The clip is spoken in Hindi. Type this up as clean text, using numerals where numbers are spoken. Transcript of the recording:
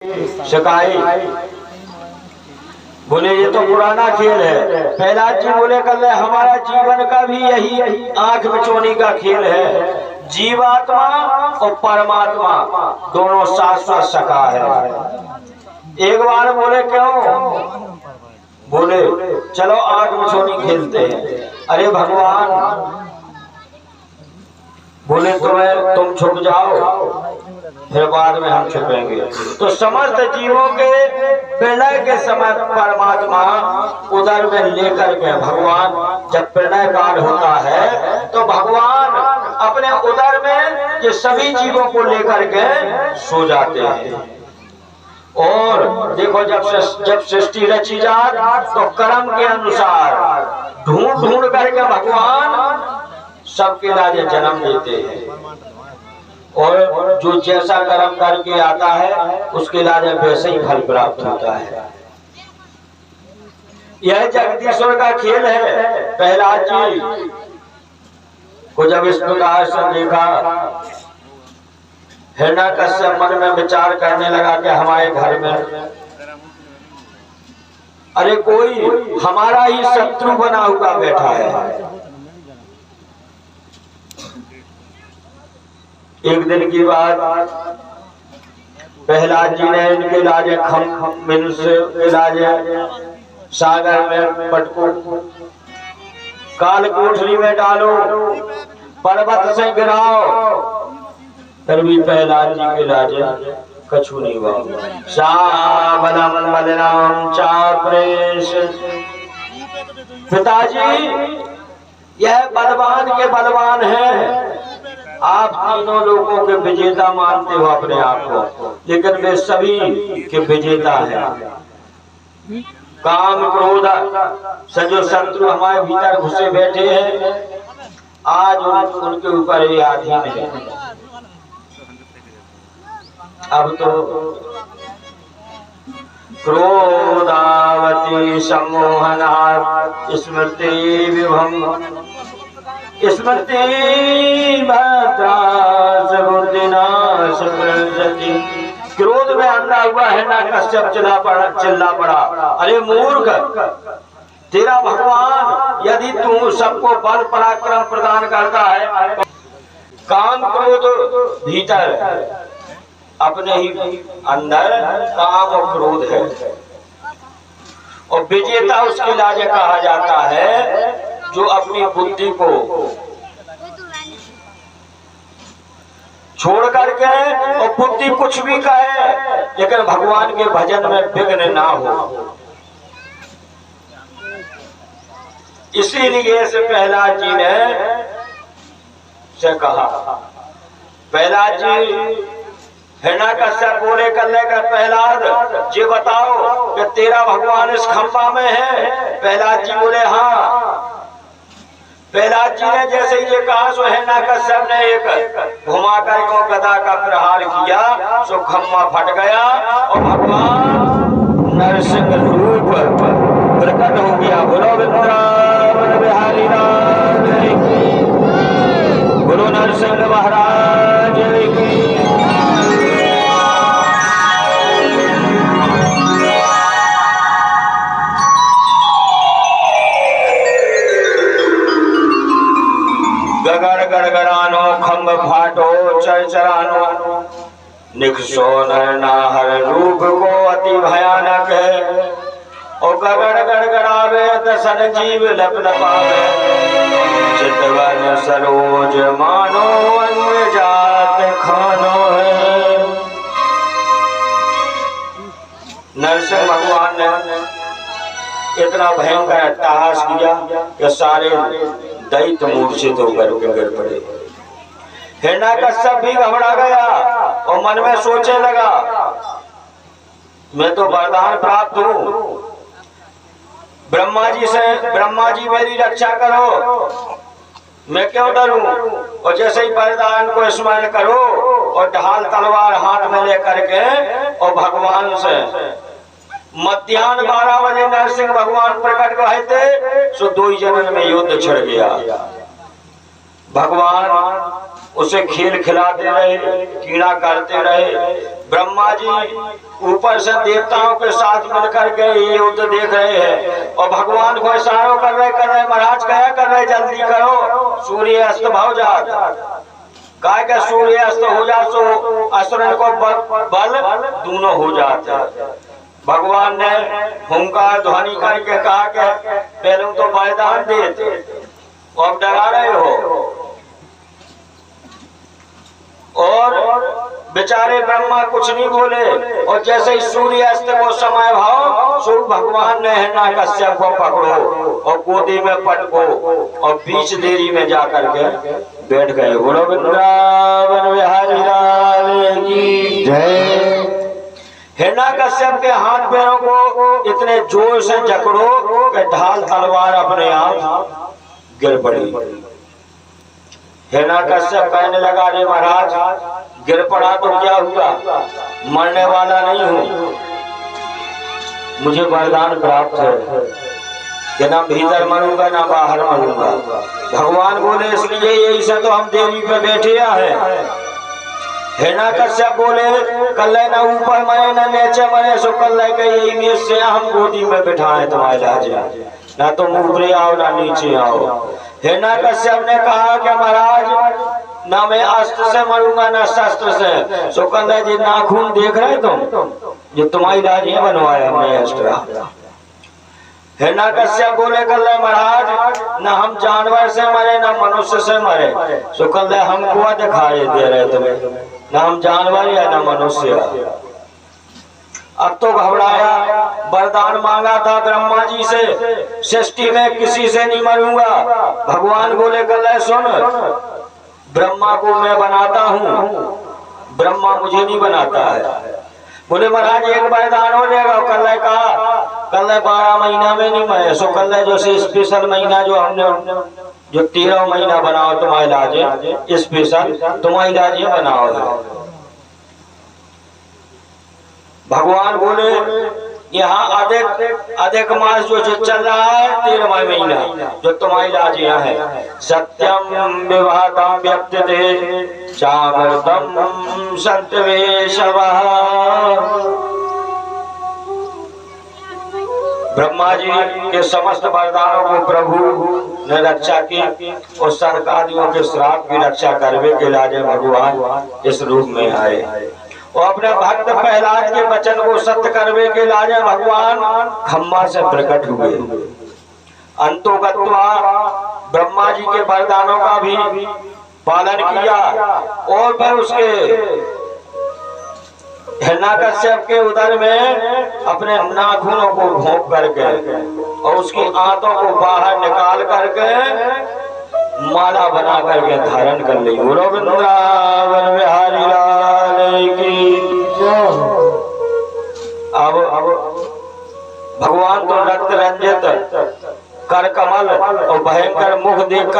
शिकाई बोले ये तो पुराना खेल है। प्रहलाद जी बोले कल हमारा जीवन का भी यही आंख मिचोनी का खेल है। जीवात्मा और परमात्मा दोनों शाश्वत सखा है। एक बार बोले क्यों? बोले चलो आंख मिचोनी खेलते हैं। अरे भगवान बोले तुम छुप जाओ फिर बाद में हम छुपेंगे। तो समस्त जीवों के प्रलय के समय परमात्मा उदर में लेकर के भगवान जब प्रलय काल होता है तो भगवान अपने उदर में ये सभी जीवों को लेकर के सो जाते हैं। और देखो जब सृष्टि रची जाए तो कर्म के अनुसार ढूंढ ढूंढ करके भगवान सबके लाजे जन्म देते हैं। और जो जैसा कर्म करके आता है उसके लाजे वैसे ही फल प्राप्त होता है। यह जगदीश्वर का खेल है। प्रहलाद जी को जब इस प्रकार से देखा, हिरण्यकश्यप मन में विचार करने लगा कि हमारे घर में अरे कोई हमारा ही शत्रु बना हुआ बैठा है। एक दिन की बात, प्रहलाद जी ने इनके लाजे सागर में पटको, काल कोठरी में डालो, पर्वत से गिराओ, फिर भी प्रहलाद जी के लाजे कछु नहीं हुआ। साबलम बलराम चाप्रेश। पिताजी यह बलवान के बलवान है। आप तीनों लोगों के विजेता मानते हो अपने आप को, लेकिन वे सभी के विजेता हैं। काम क्रोध से जो शत्रु हमारे भीतर घुसे बैठे हैं आज उनके ऊपर ये अधीन है। अब तो क्रोधावती सम्मोहना स्मृति विभंग स्मृति भद्रास बुद्धिनाश प्रजति। क्रोध में अंधा हुआ है ना कश्यप चिल्ला पड़ा, अरे मूर्ख, तेरा भगवान यदि तू सबको बल पराक्रम प्रदान करता है तो काम क्रोध भीतर अपने ही अंदर काम और क्रोध है। और विजेता उसके लाजे कहा जाता है जो अपनी बुद्धि को छोड़ करके और बुद्धि कुछ भी कहे लेकिन भगवान के भजन में विघ्न ना हो। इसीलिए से प्रहलाद जी ने से कहा, प्रहलाद जी हिरण्यकश्यप बोले करने का, प्रहलाद जी बताओ कि तेरा भगवान इस खंबा में है? प्रहलाद जी बोले हाँ। प्रहलाद जी ने जैसे ये कहा सो हिरण्यकश्यप ने एक घुमा कर गदा का प्रहार किया, सो खम्मा फट गया और भगवान नरसिंह रूप प्रकट हो गया। बोलो वृंदावन बिहारी लाल की, बोलो नरसिंह महाराज की। गगड़ गड़गड़ानो खंग फाटो चरचरानो, निकसो नाहर रूप को अति भयानक है। और गगड़ गड़गड़ावे दसन जीव लप लपावे, चितवन सरोज मानो अन्य जात खानो है। नरसिंह भगवान ने इतना भयंकर अट्टहास किया कि सारे दैत्य मूर्छित होकर गिर पड़े। हिरण्यकश्यप भी घबरा गया और मन में सोचने लगा, मैं तो वरदान प्राप्त हूँ, ब्रह्मा जी मेरी रक्षा करो, मैं क्यों डरूं। और जैसे ही वरदान को स्मरण करो और ढाल तलवार हाथ में लेकर के और भगवान से मध्याह्न 12 बजे नरसिंह भगवान प्रकट हुए थे, सो 2 जनन में युद्ध छिड़ गया। भगवान उसे खेल खिलाते रहे, कीड़ा करते रहे, ब्रह्मा जी ऊपर से देवताओं के साथ मिलकर के ये युद्ध देख रहे हैं और भगवान को इशारों कर रहे महाराज क्या कर रहे, जल्दी करो, सूर्य अस्त भाव जात काय का सूर्य अस्त हो जा सो असुरन को बल दोनों हो जाते। भगवान ने हुंकार ध्वनि करके कहा कि पहले तो बलिदान देते और डरा रहे हो। और बेचारे ब्रह्मा कुछ नहीं बोले और जैसे ही सूर्य अस्त को समय भाव सो भगवान ने हिरण्यकश्यप को पकड़ो और गोदी में पटको और बीच देरी में जाकर के बैठ गए। बोलो वृंदावन बिहारी लाल की जय। हिरण्यकश्यप के हाथ पैरों को इतने जोर से जकड़ो कि ढाल तलवार अपने आप गिर पड़ी। हिरण्यकश्यप कहने लगा, रे महाराज गिर पड़ा तो क्या हुआ, मरने वाला नहीं हूँ, मुझे वरदान प्राप्त है कि ना भीतर मरूंगा ना बाहर मरूंगा। भगवान बोले इसलिए यही से तो हम देवी पे बैठे हैं। हिरण्यकश्यप बोले कल ना ऊपर मरे ना नीचे मरे, सो कल के यही में से हम गोदी में बिठाए तुम्हारे राजा, ना तुम ऊपरे आओ ना नीचे आओ। हिरण्यकश्यप ने कहा कि महाराज ना मैं अस्त्र से मरूंगा ना शस्त्र से। सो कल जी नाखून देख रहे तुम, जो तुम्हारी राजी बनवाया हमने अस्त्र। हिरण्यकश्यप बोले कल महाराज ना हम जानवर से मरे ना मनुष्य से मरे। सो कल हमको दिखाई दे रहे तुम्हें, ना हम जानवर या ना मनुष्य। अब तो घबराया, वरदान मांगा था ब्रह्मा जी से, सृष्टि में किसी से नहीं मरूंगा। भगवान बोले कल सुन, ब्रह्मा को मैं बनाता हूँ, ब्रह्मा मुझे नहीं बनाता है। बोले महाराज एक वरदान हो जाएगा। कल कल 12 महीना में नहीं मरे। सो कल जो स्पेशल महीना जो हमने जो 13 महीना बनाओ तुम्हारे इलाज स्पेशल तुम्हारे इलाज बनाओ। भगवान बोले यहाँ अधिक मास जो चल रहा है 13वां महीना जो तुम्हारी इलाज यहाँ है। सत्यम विवाहतम व्यक्तते चामृतम सत्यवेशवः। ब्रह्मा जी के समस्त वरदानों को प्रभु ने रक्षा की और सरकारियों के श्राप की रक्षा करने के लिए भगवान इस रूप में आए और अपने भक्त प्रहलाद के वचन को सत्य करने के लिए भगवान खम्मा से प्रकट हुए। अंतोगत्वा ब्रह्मा जी के वरदानों का भी पालन किया और फिर उसके हिरण्यकश्यप के उदर में अपने नाखूनों को भोंक करके और उसकी आंतों को बाहर निकाल करके माला बना करके धारण कर ली। बोलो वृंदावन बिहारी लाल की। अब भगवान तो रक्त रंजित कर कमल और भयंकर मुख देखकर